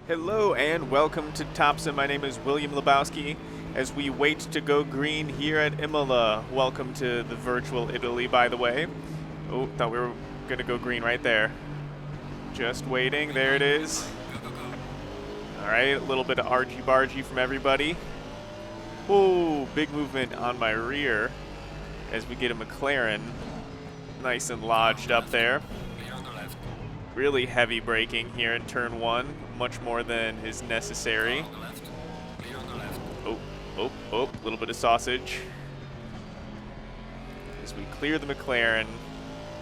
Hello and welcome to Topson. My name is William Lebowski as we wait to go green here at Imola. Welcome to the virtual Italy, by the way. Oh, thought we were going to go green right there. Just waiting. There it is. All right, a little bit of argy-bargy from everybody. Oh, big movement on my rear as we get a McLaren nice and lodged up there. Really heavy braking here in turn one, much more than is necessary. Oh, a little bit of sausage. As we clear the McLaren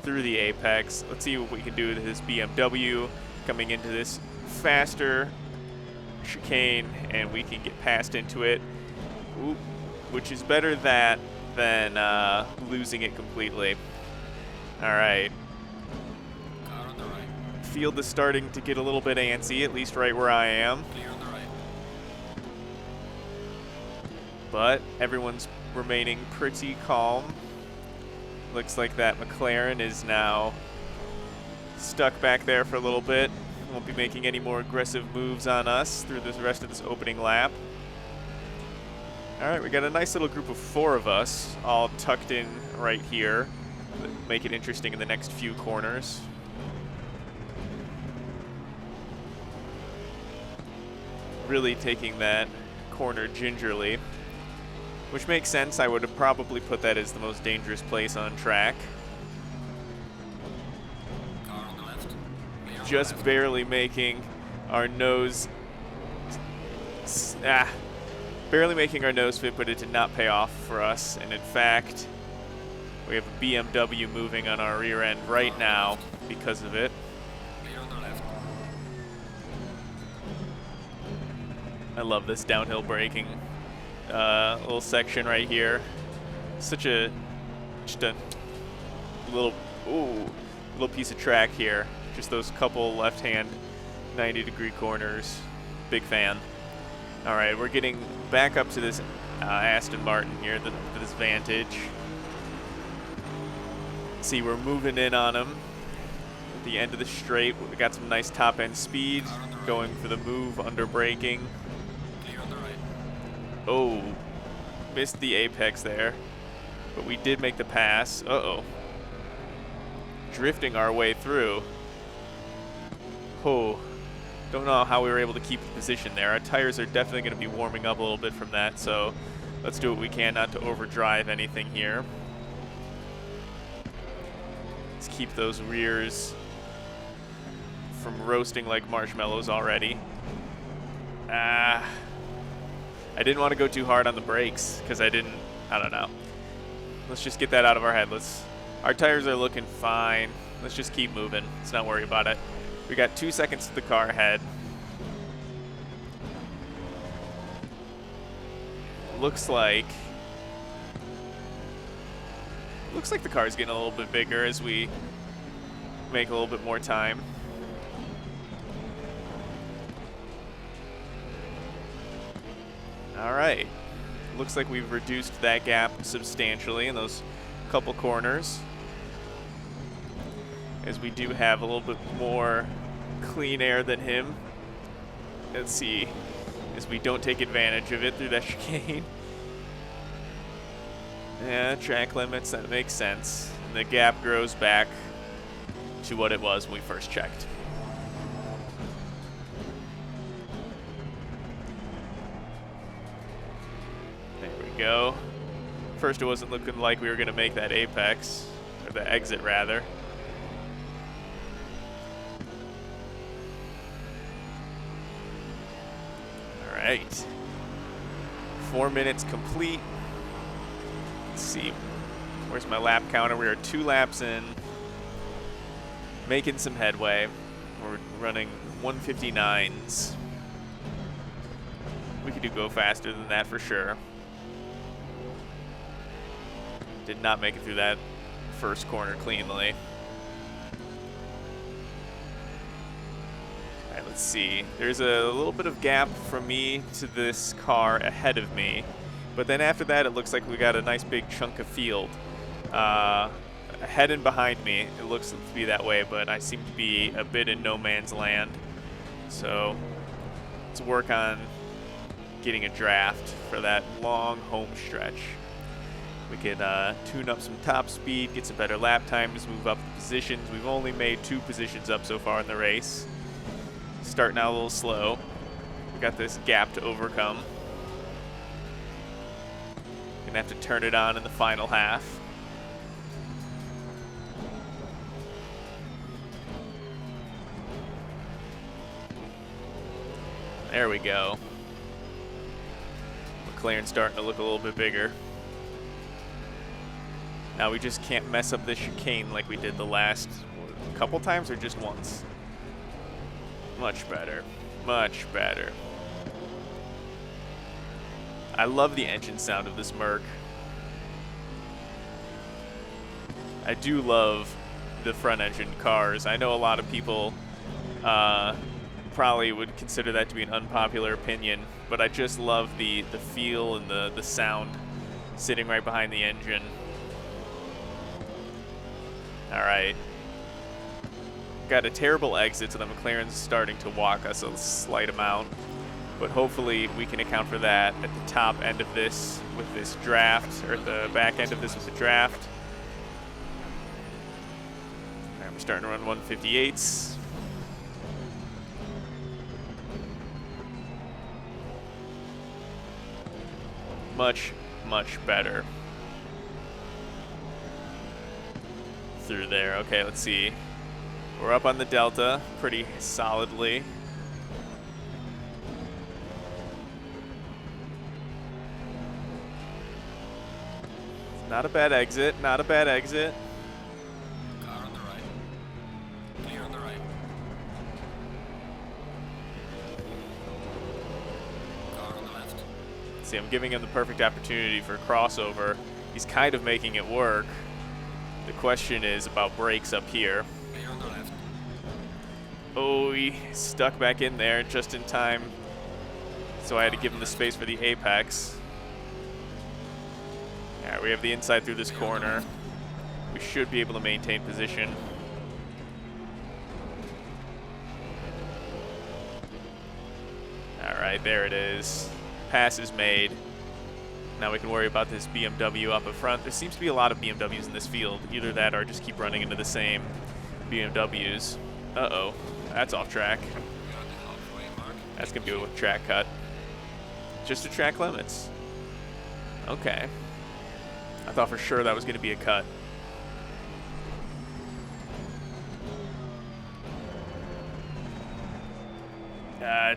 through the apex. Let's see what we can do with this BMW coming into this faster chicane, and we can get past into it. Ooh, which is better that than losing it completely. All right. Field is starting to get a little bit antsy, at least right where I am. But everyone's remaining pretty calm. Looks like that McLaren is now stuck back there for a little bit. Won't be making any more aggressive moves on us through the rest of this opening lap. All right, we got a nice little group of 4 of us all tucked in right here. Make it interesting in the next few corners. Really taking that corner gingerly, which makes sense. I would have probably put that as the most dangerous place on track. Car on the left. Just barely making our nose, barely making our nose fit, but it did not pay off for us. And in fact, we have a BMW moving on our rear end right now because of it. I love this downhill braking little section right here. Just a little piece of track here. Just those couple left-hand 90-degree corners. Big fan. All right, we're getting back up to this Aston Martin here, this Vantage. See, we're moving in on him at the end of the straight. We got some nice top-end speed, going for the move under braking. Oh, missed the apex there, but we did make the pass. Uh-oh. Drifting our way through. Oh, don't know how we were able to keep the position there. Our tires are definitely going to be warming up a little bit from that, so let's do what we can not to overdrive anything here. Let's keep those rears from roasting like marshmallows already. I didn't want to go too hard on the brakes because I don't know. Let's just get that out of our head. Our tires are looking fine. Let's just keep moving. Let's not worry about it. We got 2 seconds to the car ahead. Looks like the car's getting a little bit bigger as we make a little bit more time. All right, looks like we've reduced that gap substantially in those couple corners, as we do have a little bit more clean air than him. Let's see, as we don't take advantage of it through that chicane. Yeah, track limits, that makes sense. And the gap grows back to what it was when we first checked. Go. First, it wasn't looking like we were going to make that apex, or the exit rather. All right. 4 minutes complete. Let's see. Where's my lap counter? We are 2 laps in. Making some headway. We're running 159s. We could go faster than that for sure. Did not make it through that first corner cleanly. All right, let's see. There's a little bit of gap from me to this car ahead of me, but then after that, it looks like we got a nice big chunk of field. Ahead and behind me, it looks to be that way, but I seem to be a bit in no man's land. So Let's work on getting a draft for that long home stretch. We can tune up some top speed, get some better lap times, move up the positions. We've only made 2 positions up so far in the race. Starting out a little slow. We got this gap to overcome. Gonna have to turn it on in the final half. There we go. McLaren's starting to look a little bit bigger. Now we just can't mess up this chicane like we did the last couple times, or just once. Much better. Much better. I love the engine sound of this Merc. I do love the front engine cars. I know a lot of people probably would consider that to be an unpopular opinion, but I just love the feel and the sound sitting right behind the engine. All right. Got a terrible exit, so the McLaren's starting to walk us a slight amount, but hopefully we can account for that at the top end of this with this draft, or at the back end of this with the draft. All right, we're starting to run 158s. Much, much better. Through there. Okay, let's see. We're up on the Delta pretty solidly. Not a bad exit, not a bad exit. Car on the right. Clear on the right. Car on the left. See, I'm giving him the perfect opportunity for a crossover. He's kind of making it work. The question is about brakes up here. Clear on the left. Oh, he stuck back in there just in time. So I had to give him the space for the apex. All right, we have the inside through this corner. We should be able to maintain position. All right, there it is. Pass is made. Now we can worry about this BMW up in front. There seems to be a lot of BMWs in this field. Either that or just keep running into the same BMWs. Uh-oh, that's off track. We're at the halfway mark. That's gonna be a track cut. Just a track limits. Okay. I thought for sure that was gonna be a cut.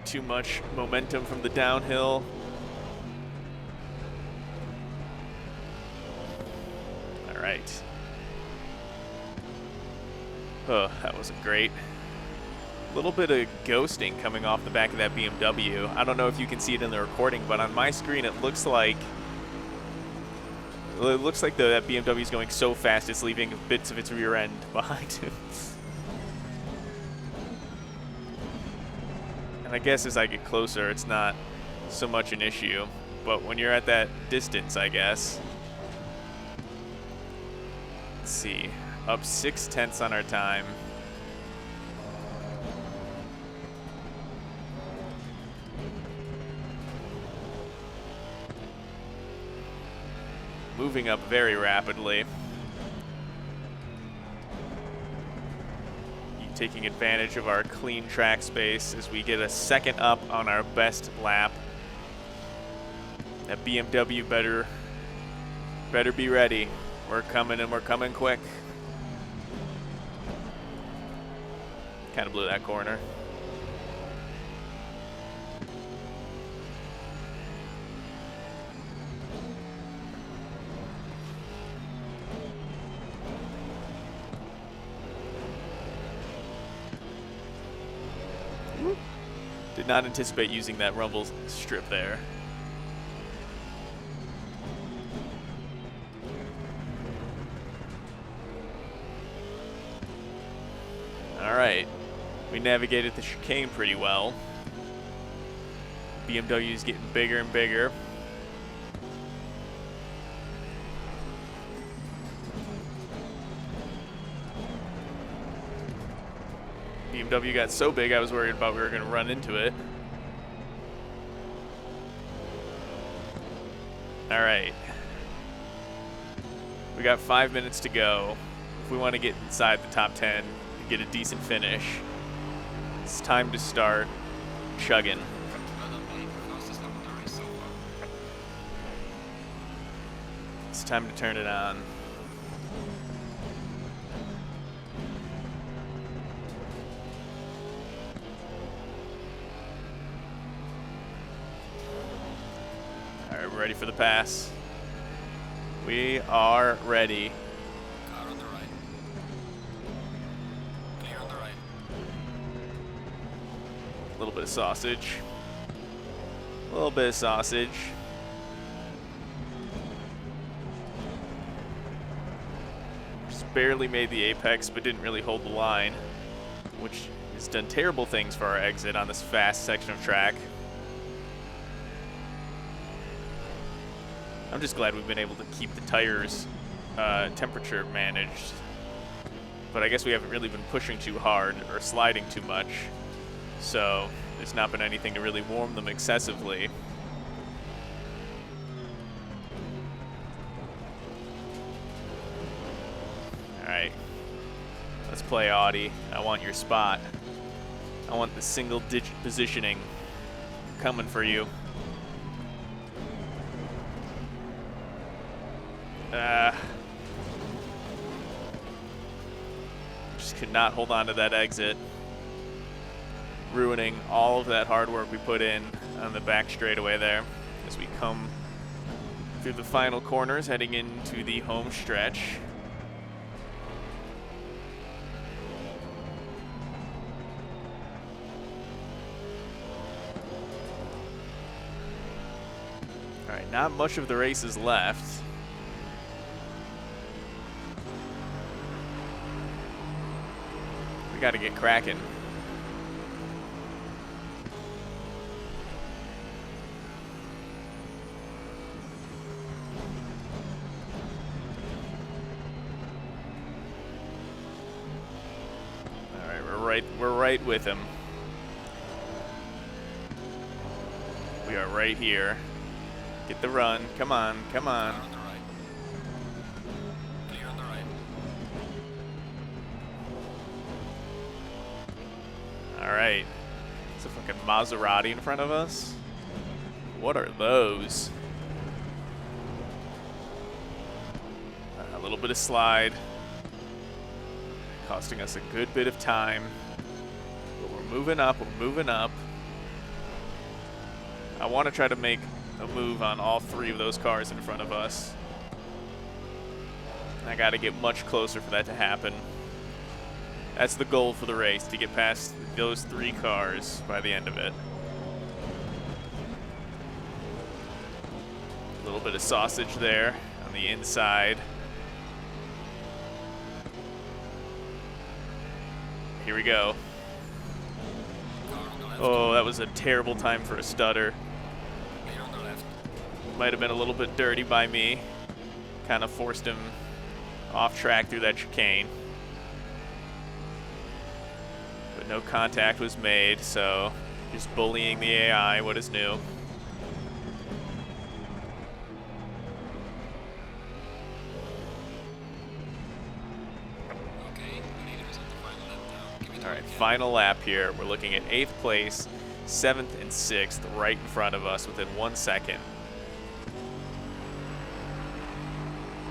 Too much momentum from the downhill. All right. Oh, that wasn't great. A little bit of ghosting coming off the back of that BMW. I don't know if you can see it in the recording, but on my screen it looks like that BMW is going so fast it's leaving bits of its rear end behind him. And I guess as I get closer, it's not so much an issue, but when you're at that distance, I guess. Let's see, up 6/10 on our time. Moving up very rapidly. Taking advantage of our clean track space as we get a second up on our best lap. That BMW better be ready. We're coming, and we're coming quick. Kind of blew that corner. Did not anticipate using that rumble strip there. All right, we navigated the chicane pretty well. BMW's getting bigger and bigger. BMW got so big I was worried about we were going to run into it. All right. We got 5 minutes to go. If we want to get inside the top 10 and get a decent finish, it's time to start chugging. It's time to turn it on. All right, we're ready for the pass. We are ready. Car on the right. Clear on the right. A little bit of sausage. A little bit of sausage. Just barely made the apex, but didn't really hold the line, which has done terrible things for our exit on this fast section of track. I'm just glad we've been able to keep the tires temperature managed. But I guess we haven't really been pushing too hard or sliding too much. So there's not been anything to really warm them excessively. Alright. Let's play Audi. I want your spot. I want the single digit positioning coming for you. Just could not hold on to that exit, ruining all of that hard work we put in on the back straightaway there as we come through the final corners heading into the home stretch. All right, not much of the race is left. We got to get cracking. All right, we're right with him. We are right here. Get the run. Come on, come on. Car on the right. Clear on the right. All right. It's a fucking Maserati in front of us. What are those? A little bit of slide. Costing us a good bit of time. But we're moving up, we're moving up. I want to try to make a move on all three of those cars in front of us. I got to get much closer for that to happen. That's the goal for the race, to get past those three cars by the end of it. A little bit of sausage there on the inside. Here we go. Car on the left. Oh, that was a terrible time for a stutter. Clear on the left. Might have been a little bit dirty by me. Kind of forced him off track through that chicane. But no contact was made, so just bullying the AI, what is new. Okay, the leader is on the final lap now. Give it All right, all. final lap here. We're looking at 8th place, 7th and 6th right in front of us within 1 second.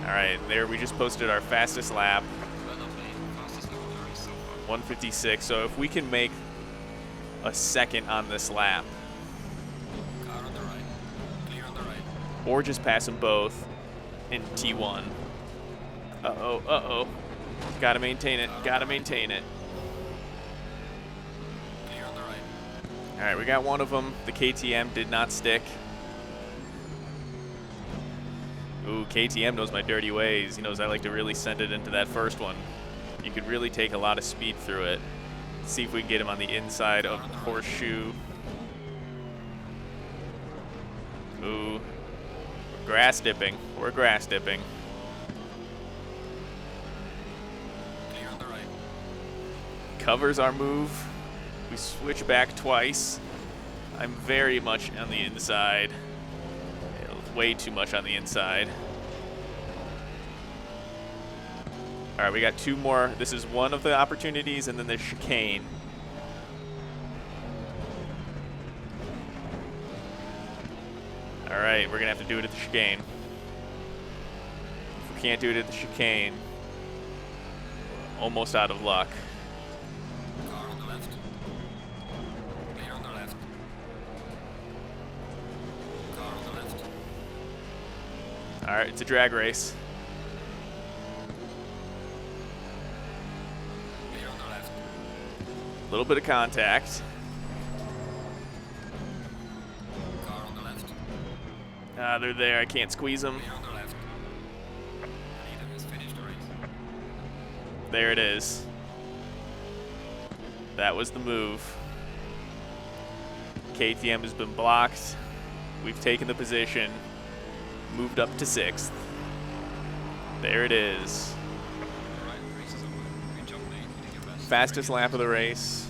All right, there we just posted our fastest lap, Well done, mate. Fastest lap of the race so far. 156. So if we can make a second on this lap, Car on the right. Clear on the right. or just pass them both in T1. Uh-oh, uh-oh. Gotta maintain it, gotta maintain it. Clear on the right. All right, we got one of them. The KTM did not stick. Ooh, KTM knows my dirty ways. He knows I like to really send it into that first one. You could really take a lot of speed through it. See if we can get him on the inside of the horseshoe. Ooh, we're grass dipping. We're grass dipping. Clear on the right. Covers our move. We switch back twice. I'm very much on the inside. way too much on the inside. All right, we got 2 more. This is one of the opportunities, and then there's chicane. All right, we're gonna have to do it at the chicane. If we can't do it at the chicane, almost out of luck. Car on the left. Clear on the left. Car on the left. All right, it's a drag race. Clear on the left. A little bit of contact. Car on the left. Ah, they're there. I can't squeeze them. Clear on the left. Leader has finished the race. There it is. That was the move. KTM has been blocked. We've taken the position. Moved up to 6th. There it is. All right, race is over. Good job, mate. You did your best. Fastest lap of the race.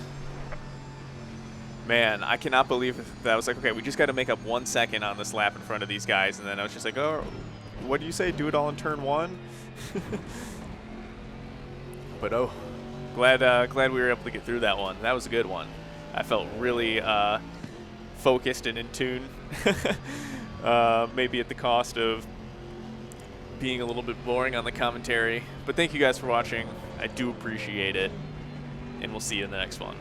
Man, I cannot believe that. I was like, okay, we just got to make up 1 second on this lap in front of these guys, and then I was just like, oh, what do you say? Do it all in turn 1? But oh, glad we were able to get through that one. That was a good one. I felt really focused and in tune. Maybe at the cost of being a little bit boring on the commentary. But thank you guys for watching. I do appreciate it, and we'll see you in the next one.